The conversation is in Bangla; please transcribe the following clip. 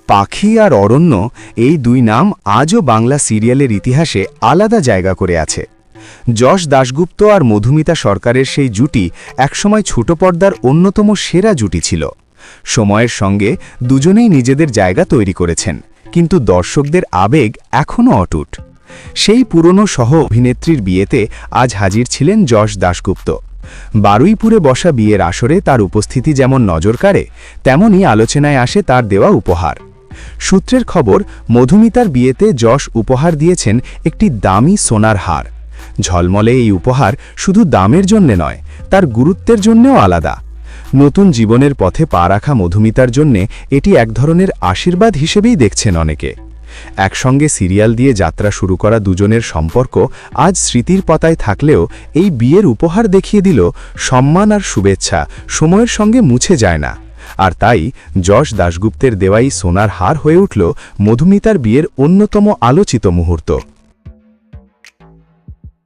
পাখি আর অরণ্য এই দুই নাম আজও বাংলা সিরিয়ালের ইতিহাসে আলাদা জায়গা করে আছে। যশ দাশগুপ্ত আর মধুমিতা সরকারের সেই জুটি একসময় ছোট পর্দার অন্যতম সেরা জুটি ছিল। সময়ের সঙ্গে দুজনেই নিজেদের জায়গা তৈরি করেছেন, কিন্তু দর্শকদের আবেগ এখনও অটুট। সেই পুরনো সহ অভিনেত্রীর বিয়েতে আজ হাজির ছিলেন যশ দাশগুপ্ত। বারুইপুরে বসা বিয়ের আসরে তার উপস্থিতি যেমন নজর কাড়ে, তেমনই আলোচনায় আসে তার দেওয়া উপহার। সূত্রের খবর, মধুমিতার বিয়েতে যশ উপহার দিয়েছেন একটি দামি সোনার হার। ঝলমলে এই উপহার শুধু দামের জন্যে নয়, তার গুরুত্বের জন্যও আলাদা। নতুন জীবনের পথে পা রাখা মধুমিতার জন্যে এটি এক ধরনের আশীর্বাদ হিসেবেই দেখছেন অনেকে। একসঙ্গে সিরিয়াল দিয়ে যাত্রা শুরু করা দুজনের সম্পর্ক আজ স্মৃতির পাতায় থাকলেও এই বিয়ের উপহার দেখিয়ে দিল সম্মান আর শুভেচ্ছা সময়ের সঙ্গে মুছে যায় না। আর তাই যশ দাশগুপ্তের দেওয়াই সোনার হার হয়ে উঠল মধুমিতার বিয়ের অন্যতম আলোচিত মুহূর্ত।